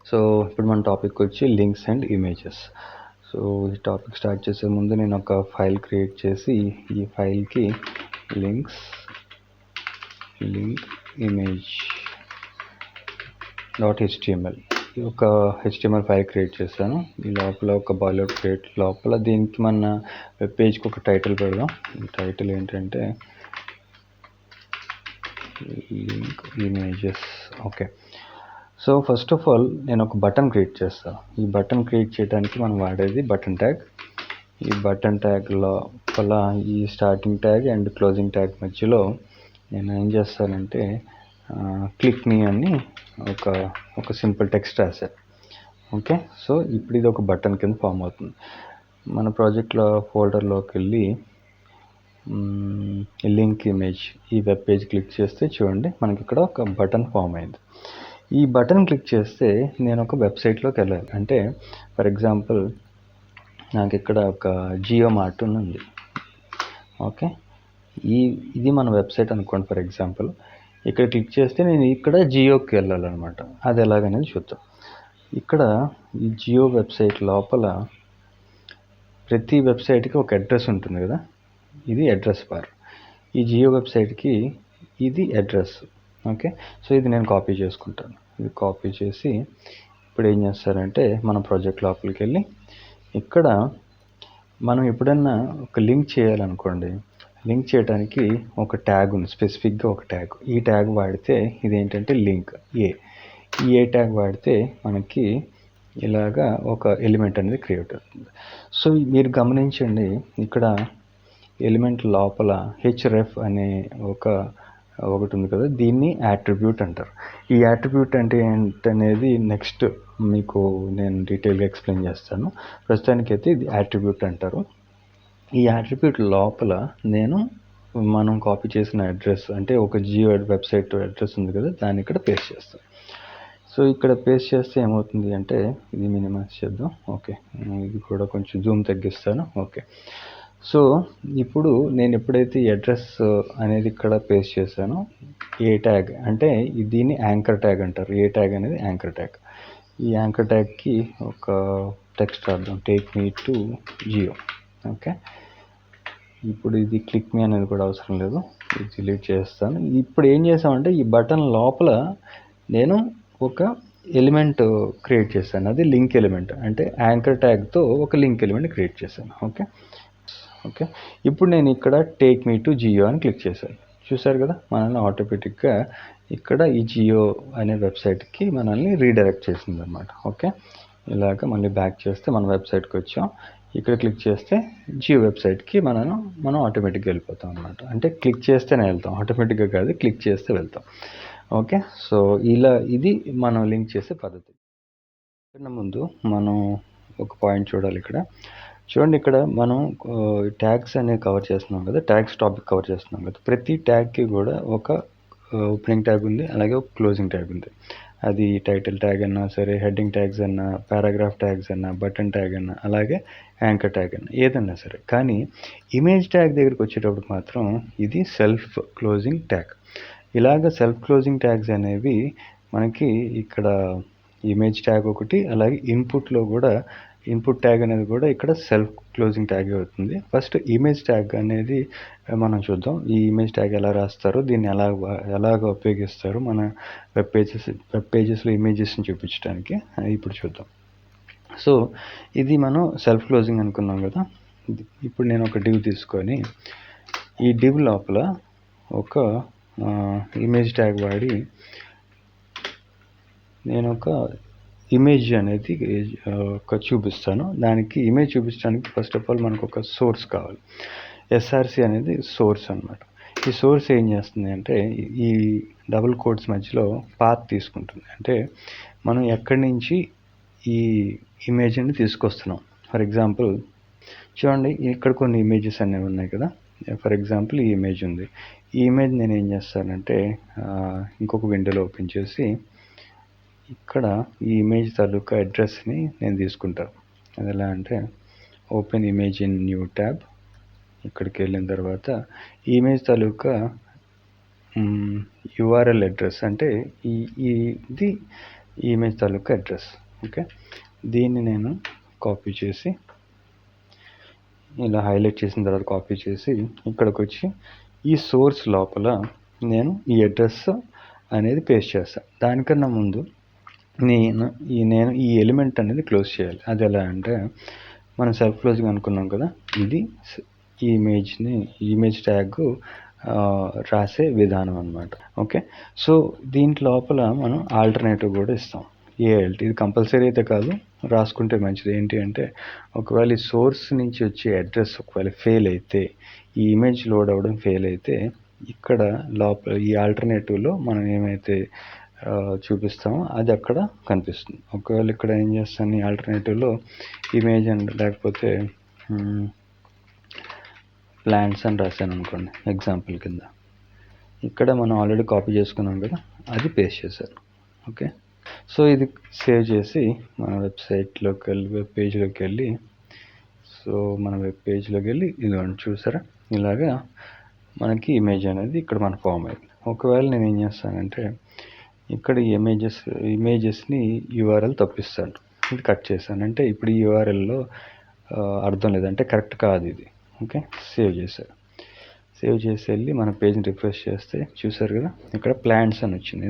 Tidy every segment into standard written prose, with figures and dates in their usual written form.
So ఇప్పుడు మన topic వచ్చి లింక్స్ అండ్ ఇమేజెస్. సో ఈ టాపిక్ స్టార్ట్ చేసే ముందు నేను ఒక ఫైల్ క్రియేట్ చేసి ఈ ఫైల్కి లింక్ ఇమేజ్ .html ఒక HTML ఫైల్ క్రియేట్ చేశాను. ఈ లోపల ఒక బాయిలర్ క్రియేట్ లోపల దీనికి మన వెబ్ పేజ్కి ఒక టైటిల్ పెడదాం. ఈ టైటిల్ ఏంటంటే link images. Okay, so first of all నేను ఒక బటన్ క్రియేట్ చేస్తాను. ఈ బటన్ క్రియేట్ చేయడానికి మనం వాడేది బటన్ ట్యాగ్. ఈ బటన్ ట్యాగ్ లోపల ఈ starting tag and closing tag మధ్యలో నేను ఏం చేస్తానంటే క్లిక్ మీ అని ఒక సింపుల్ టెక్స్ట్ రాశాను. ఓకే, సో ఇప్పుడు ఇది ఒక బటన్ కింద ఫామ్ అవుతుంది. మన ప్రాజెక్ట్లో ఫోల్డర్లోకి వెళ్ళి లింక్ ఇమేజ్ ఈ వెబ్ పేజ్ క్లిక్ చేస్తే చూడండి మనకి ఇక్కడ ఒక బటన్ ఫామ్ అయింది. ఈ బటన్ క్లిక్ చేస్తే నేను ఒక వెబ్సైట్లోకి వెళ్ళాలి. అంటే ఫర్ ఎగ్జాంపుల్ నాకు ఇక్కడ ఒక జియో మార్ట్ ఉంది. ఓకే, ఇది మన వెబ్సైట్ అనుకోండి. ఫర్ ఎగ్జాంపుల్ ఇక్కడ క్లిక్ చేస్తే నేను ఇక్కడ జియోకి వెళ్ళాలన్నమాట. అది ఎలాగనేది చూద్దాం. ఇక్కడ ఈ జియో వెబ్సైట్ లోపల ప్రతి వెబ్సైట్కి ఒక అడ్రస్ ఉంటుంది కదా, ఇది అడ్రస్ బార్. ఈ జియో వెబ్సైట్కి ఇది అడ్రస్. ఓకే, సో ఇది నేను కాపీ చేసుకుంటాను. ఇది కాపీ చేసి ఇప్పుడు ఏం చేస్తారంటే మన ప్రాజెక్ట్ లోపలికి వెళ్ళి ఇక్కడ మనం ఎప్పుడన్నా ఒక లింక్ చేయాలనుకోండి, లింక్ చేయడానికి ఒక ట్యాగ్ ఉంది, స్పెసిఫిక్గా ఒక ట్యాగ్. ఈ ట్యాగ్ వాడితే ఇదేంటంటే లింక్ ఏ. ఈ ఏ ట్యాగ్ వాడితే మనకి ఇలాగా ఒక ఎలిమెంట్ అనేది క్రియేట్ అవుతుంది. సో మీరు గమనించండి, ఇక్కడ ఎలిమెంట్ లోపల href అనే ఒకటి ఉంది కదా, దీన్ని యాట్రిబ్యూట్ అంటారు. ఈ యాట్రిబ్యూట్ అంటే ఏంటనేది నెక్స్ట్ మీకు నేను డీటెయిల్గా ఎక్స్ప్లెయిన్ చేస్తాను. ప్రస్తుతానికైతే ఇది యాట్రిబ్యూట్ అంటారు. ఈ యాట్రిబ్యూట్ లోపల మనం కాపీ చేసిన అడ్రస్ అంటే ఒక జియో వెబ్సైట్ అడ్రస్ ఉంది కదా, దాన్ని ఇక్కడ పేస్ట్ చేస్తాం. సో ఇక్కడ పేస్ట్ చేస్తే ఏమవుతుంది అంటే ఇది మినిమైజ్ చేద్దాం. ఓకే, ఇది కూడా కొంచెం జూమ్ తగ్గిస్తాను. ఓకే, సో ఇప్పుడు నేను ఎప్పుడైతే ఈ అడ్రస్ అనేది ఇక్కడ పేస్ట్ చేశానో ఏ ట్యాగ్ అంటే దీన్ని యాంకర్ ట్యాగ్ అంటారు. ఏ ట్యాగ్ అనేది యాంకర్ ట్యాగ్. ఈ యాంకర్ ట్యాగ్కి ఒక టెక్స్ట్ రాద్దాం, take me to Jio. Okay, ఇప్పుడు ఇది క్లిక్ మీ అనేది కూడా అవసరం లేదు, ఇది డిలీట్ చేస్తాను. ఇప్పుడు ఏం చేసామంటే ఈ బటన్ లోపల నేను ఒక ఎలిమెంట్ క్రియేట్ చేశాను, అది లింక్ ఎలిమెంట్. అంటే యాంకర్ ట్యాగ్తో ఒక లింక్ ఎలిమెంట్ క్రియేట్ చేశాను. ఓకే, ఇప్పుడు నేను ఇక్కడ టేక్ మీ టు జియో అని క్లిక్ చేశాను. చూసారు కదా, మనల్ని ఆటోమేటిక్గా ఇక్కడ ఈ జియో అనే వెబ్సైట్కి మనల్ని రీడైరెక్ట్ చేసింది అనమాట. ఓకే, ఇలాగ మళ్ళీ బ్యాక్ చేస్తే మన వెబ్సైట్కి వచ్చాం. ఇక్కడ క్లిక్ చేస్తే జియో వెబ్సైట్కి మనం ఆటోమేటిక్గా వెళ్ళిపోతాం అనమాట. అంటే క్లిక్ చేస్తేనే వెళ్తాం, ఆటోమేటిక్గా కాదు, క్లిక్ చేస్తే వెళ్తాం. ఓకే, సో ఇది మనం లింక్ చేసే పద్ధతి. ముందు మనం ఒక పాయింట్ చూడాలి. ఇక్కడ చూడండి, ఇక్కడ మనం ట్యాగ్స్ అనేవి కవర్ చేస్తున్నాం కదా, ట్యాగ్స్ టాపిక్ కవర్ చేస్తున్నాం కదా. ప్రతి ట్యాగ్కి కూడా ఒక ఓపెనింగ్ ట్యాగ్ ఉంది, అలాగే ఒక క్లోజింగ్ ట్యాగ్ ఉంది. అది టైటిల్ ట్యాగ్ అన్నా సరే, హెడ్డింగ్ ట్యాగ్స్ అన్నా, పారాగ్రాఫ్ ట్యాగ్స్ అన్నా, బటన్ ట్యాగ్ అన్నా, అలాగే యాంకర్ ట్యాగ్ అన్నా, ఏదన్నా సరే. కానీ ఇమేజ్ ట్యాగ్ దగ్గరికి వచ్చేటప్పుడు మాత్రం ఇది సెల్ఫ్ క్లోజింగ్ ట్యాగ్. ఇలాగ సెల్ఫ్ క్లోజింగ్ ట్యాగ్స్ అనేవి మనకి ఇక్కడ ఇమేజ్ ట్యాగ్ ఒకటి, అలాగే ఇన్పుట్లో కూడా ఇన్పుట్ ట్యాగ్ అనేది కూడా ఇక్కడ సెల్ఫ్ క్లోజింగ్ ట్యాగ్ అవుతుంది. ఫస్ట్ ఇమేజ్ ట్యాగ్ అనేది మనం చూద్దాం. ఈ ఇమేజ్ ట్యాగ్ ఎలా రాస్తారో, దీన్ని ఎలాగ ఉపయోగిస్తారు మన వెబ్ పేజెస్లో ఇమేజెస్ని చూపించడానికి ఇప్పుడు చూద్దాం. సో ఇది మనం సెల్ఫ్ క్లోజింగ్ అనుకున్నాం కదా. ఇప్పుడు నేను ఒక డివ్ తీసుకొని ఈ డివ్ లోపల ఒక ఇమేజ్ ట్యాగ్ వాడి నేను ఒక ఇమేజ్ అనేది చూపిస్తాను. దానికి ఇమేజ్ చూపించడానికి ఫస్ట్ ఆఫ్ ఆల్ మనకు ఒక సోర్స్ కావాలి. SRC అనేది సోర్స్ అనమాట. ఈ సోర్స్ ఏం చేస్తుంది అంటే ఈ డబుల్ కోట్స్ మధ్యలో పాత్ తీసుకుంటుంది. అంటే మనం ఎక్కడి నుంచి ఈ ఇమేజ్ని తీసుకొస్తున్నాం. ఫర్ ఎగ్జాంపుల్ చూడండి, ఇక్కడ కొన్ని ఇమేజెస్ అనేవి ఉన్నాయి కదా. ఫర్ ఎగ్జాంపుల్ ఈ ఇమేజ్ ఉంది. ఈ ఇమేజ్ నేను ఏం చేస్తానంటే ఇంకొక విండోలో ఓపెన్ చేసి ఇక్కడ ఈ ఇమేజ్ తాలూకా అడ్రస్ని నేను తీసుకుంటాను. అది ఎలా అంటే open image in new tab. ఇక్కడికి వెళ్ళిన తర్వాత ఈ ఇమేజ్ తాలూకా URL అడ్రస్ అంటే ఇది ఈ ఇమేజ్ తాలూకా అడ్రస్. ఓకే, దీన్ని నేను కాపీ చేసి ఇలా హైలైట్ చేసిన తర్వాత కాపీ చేసి ఇక్కడికి వచ్చి ఈ సోర్స్ లోపల నేను ఈ అడ్రస్ అనేది పేస్ట్ చేస్తాను. దానికన్నా ముందు నేను ఈ ఎలిమెంట్ అనేది క్లోజ్ చేయాలి. అది ఎలా అంటే మనం సెల్ఫ్ క్లోజింగ్ అనుకున్నాం కదా, ఇది ఈ ఇమేజ్ ట్యాగ్ రాసే విధానం అన్నమాట. ఓకే, సో దీంట్ లోపల మనం ఆల్టర్నేటివ్ కూడా ఇస్తాం. ఏఎల్టీ ఇది కంపల్సరీ అయితే కాదు, రాసుకుంటే మంచిది. ఏంటి అంటే ఒకవేళ ఈ సోర్స్ నుంచి వచ్చే అడ్రస్ ఒకవేళ ఫెయిల్ అయితే, ఈ ఇమేజ్ లోడ్ అవ్వడం ఫెయిల్ అయితే, ఇక్కడ లోపల ఈ ఆల్టర్నేటివ్లో మనం ఏమైతే చూపిస్తామో అది అక్కడ కనిపిస్తుంది. ఒకవేళ ఇక్కడ ఏం చేస్తాను, ఈ ఆల్టర్నేటివ్లో ఇమేజ్ అండ్ లేకపోతే ప్లాంట్స్ అని రాశాను అనుకోండి ఎగ్జాంపుల్ కింద. ఇక్కడ మనం ఆల్రెడీ కాపీ చేసుకున్నాం కదా, అది పేస్ట్ చేశాను. ఓకే, సో ఇది సేవ్ చేసి మన వెబ్సైట్లోకి వెళ్ళి వెబ్ పేజ్లోకి వెళ్ళి ఇలా చూసారా, ఇలాగా మనకి ఇమేజ్ అనేది ఇక్కడ మన ఫామ్ అయింది. ఒకవేళ నేను ఏం చేస్తానంటే ఇక్కడ ఈ ఇమేజెస్ని యూఆర్ఎల్ తప్పిస్తాను. ఇది కట్ చేశాను అంటే ఇప్పుడు ఈ యూఆర్ఎల్లో అర్థం లేదంటే కరెక్ట్ కాదు ఇది. ఓకే, సేవ్ చేసి వెళ్ళి మన పేజ్ని రిఫ్రెష్ చేస్తే చూసారు కదా, ఇక్కడ ప్లాంట్స్ అని వచ్చింది.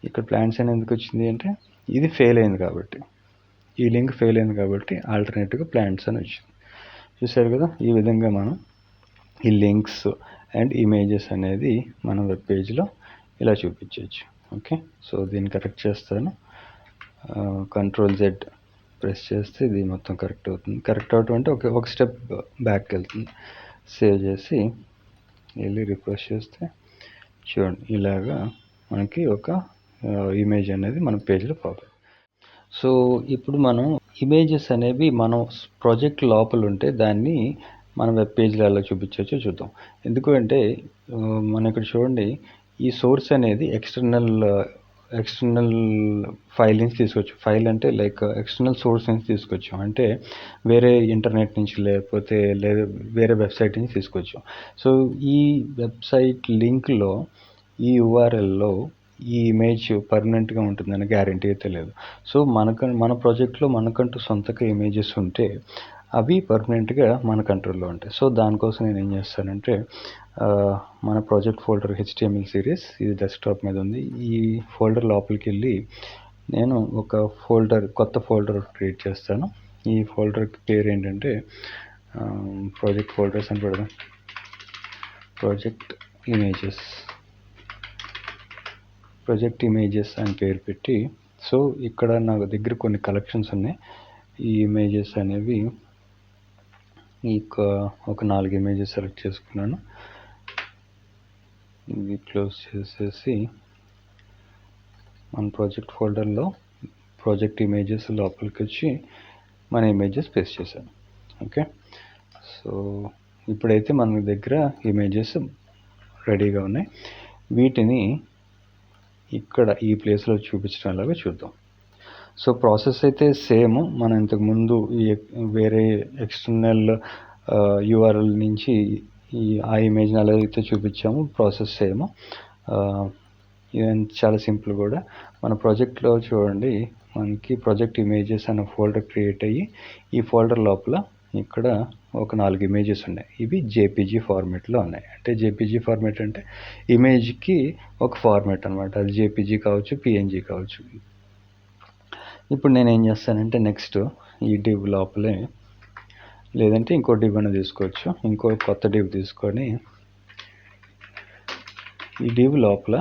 ఇక్కడ ప్లాంట్స్ అని ఎందుకు వచ్చింది అంటే ఇది ఫెయిల్ అయింది కాబట్టి, ఈ లింక్ ఫెయిల్ అయింది కాబట్టి ఆల్టర్నేటివ్గా ప్లాంట్స్ అని వచ్చింది. చూసారు కదా, ఈ విధంగా మనం ఈ లింక్స్ అండ్ ఇమేజెస్ అనేది మన వెబ్ పేజ్లో ఇలా చూపించవచ్చు. ఓకే, సో దీన్ని కరెక్ట్ చేస్తాను. Ctrl+Z ప్రెస్ చేస్తే ఇది మొత్తం కరెక్ట్ అవుతుంది. కరెక్ట్ అవటం అంటే ఒక స్టెప్ బ్యాక్ వెళ్తుంది. సేవ్ చేసి వెళ్ళి రిఫ్రెష్ చేస్తే చూడండి, ఇలాగా మనకి ఒక ఇమేజ్ అనేది మన పేజ్లో పాప్. సో ఇప్పుడు మనం ఇమేజెస్ అనేవి మనం ప్రాజెక్ట్ లోపల ఉంటే దాన్ని మన వెబ్ పేజ్లో ఎలా చూపించవచ్చో చూద్దాం. ఎందుకంటే మనం ఇక్కడ చూడండి, ఈ సోర్స్ అనేది ఎక్స్టర్నల్ ఫైల్ నుంచి తీసుకొచ్చు. ఫైల్ అంటే లైక్ ఎక్స్టర్నల్ సోర్స్ నుంచి తీసుకొచ్చాం, అంటే వేరే ఇంటర్నెట్ నుంచి లేకపోతే వేరే వెబ్సైట్ నుంచి తీసుకొచ్చాం. సో ఈ వెబ్సైట్ లింక్లో ఈ యూఆర్ఎల్లో ఈ ఇమేజ్ పర్మనెంట్గా ఉంటుందని గ్యారంటీ అయితే లేదు. సో మన ప్రాజెక్ట్లో మనకంటూ సొంతగా ఇమేజెస్ ఉంటే అవి పర్మనెంట్గా మన కంట్రోల్లో ఉంటాయి. సో దానికోసం నేను ఏం చేస్తానంటే మన ప్రాజెక్ట్ ఫోల్డర్ HTML సిరీస్ ఇది డెస్క్టాప్ మీద ఉంది. ఈ ఫోల్డర్ లోపలికి వెళ్ళి నేను ఒక కొత్త ఫోల్డర్ క్రియేట్ చేస్తాను. ఈ ఫోల్డర్ పేరు ఏంటంటే ప్రాజెక్ట్ ఫోల్డర్స్ అని పెడదాం, ప్రాజెక్ట్ ఇమేజెస్ అని పేరు పెట్టి, సో ఇక్కడ నా దగ్గర కొన్ని కలెక్షన్స్ ఉన్నాయి. ఈ ఇమేజెస్ అనేవి ఒక 4 ఇమేజెస్ సెలెక్ట్ చేసుకున్నాను. ఇది క్లోజ్ చేసేసి మన ప్రాజెక్ట్ ఫోల్డర్లో ప్రాజెక్ట్ ఇమేజెస్ లోపలికి వచ్చి మన ఇమేజెస్ పేస్ట్ చేశాను. ఓకే, సో ఇప్పుడైతే మన దగ్గర ఇమేజెస్ రెడీగా ఉన్నాయి. వీటిని ఇక్కడ ఈ ప్లేస్లో చూపించడం లాగా చూద్దాం. సో ప్రాసెస్ అయితే సేమ్. మనం ఇంతకుముందు వేరే ఎక్స్టర్నల్ యూఆర్ఎల్ నుంచి ఆ ఇమేజ్ని ఎలా అయితే చూపించాము, ప్రాసెస్ సేమ్. ఇది చాలా సింపుల్ కూడా. మన ప్రాజెక్ట్లో చూడండి, మనకి ప్రాజెక్ట్ ఇమేజెస్ అనే ఫోల్డర్ క్రియేట్ అయ్యి ఈ ఫోల్డర్ లోపల ఇక్కడ ఒక 4 ఇమేజెస్ ఉన్నాయి. ఇవి జేపీజీ ఫార్మేట్లో ఉన్నాయి. అంటే జేపీజీ ఫార్మేట్ అంటే ఇమేజ్కి ఒక ఫార్మేట్ అనమాట. అది జేపీజీ కావచ్చు, పిఎన్జీ కావచ్చు. ఇప్పుడు నేను ఏం చేస్తానంటే నెక్స్ట్ ఈ డివ్ లోపలే, లేదంటే ఇంకో డివ్ అని తీసుకోవచ్చు, ఇంకో కొత్త డివ్ తీసుకొని ఈ డివ్ లోపల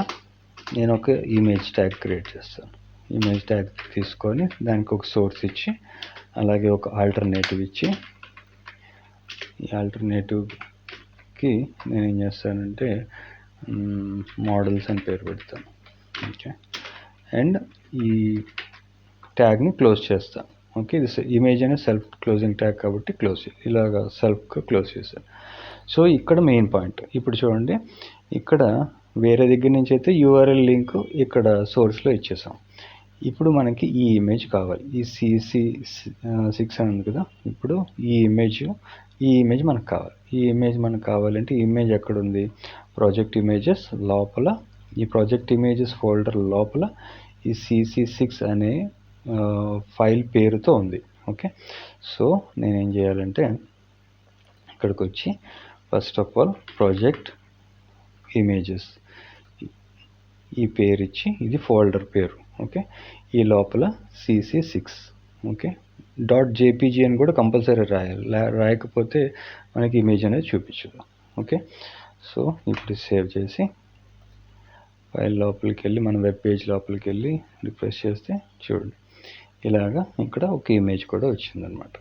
నేను ఒక ఇమేజ్ ట్యాగ్ క్రియేట్ చేస్తాను. ఇమేజ్ ట్యాగ్ తీసుకొని దానికి ఒక సోర్స్ ఇచ్చి, అలాగే ఒక ఆల్టర్నేటివ్ ఇచ్చి, ఈ ఆల్టర్నేటివ్కి నేను ఏం చేస్తానంటే మోడల్స్ అని పేరు పెడతాను. ఓకే, అండ్ ఈ ట్యాగ్ని క్లోజ్ చేస్తాను. ఓకే, ఇది ఇమేజ్ అనేది సెల్ఫ్ క్లోజింగ్ ట్యాగ్ కాబట్టి ఇలాగా సెల్ఫ్గా క్లోజ్ చేశాను. సో ఇక్కడ మెయిన్ పాయింట్ ఇప్పుడు చూడండి, ఇక్కడ వేరే దగ్గర నుంచి అయితే యూఆర్ఎల్ లింక్ ఇక్కడ సోర్స్లో ఇచ్చేసాం. ఇప్పుడు మనకి ఈ ఇమేజ్ కావాలి, ఈ CC6 అని ఉంది కదా. ఇప్పుడు ఈ ఇమేజ్ మనకు కావాలి. ఈ ఇమేజ్ కావాలంటే ఈ ఇమేజ్ ఎక్కడ ఉంది, ప్రాజెక్ట్ ఇమేజెస్ లోపల, ఈ ప్రాజెక్ట్ ఇమేజెస్ ఫోల్డర్ లోపల ఈ CC6 అనే ఫైల్ పేరుతో ఉంది. ఓకే, సో నేనేం చేయాలంటే ఇక్కడికి వచ్చి first of all project images ఈ పేరు ఇచ్చి, ఇది ఫోల్డర్ పేరు. ఓకే, ఈ లోపల CC6 ఓకే .jpg అని కూడా కంపల్సరీ రాయాలి, రాయకపోతే మనకి ఇమేజ్ అనేది చూపించదు. ఓకే, సో ఇప్పుడు సేవ్ చేసి ఫైల్ లోపలికి వెళ్ళి మన వెబ్ పేజ్ లోపలికి వెళ్ళి రిఫ్రెష్ చేస్తే చూడండి ఇలాగా ఇక్కడ ఒక ఇమేజ్ కూడా వచ్చిందనమాట.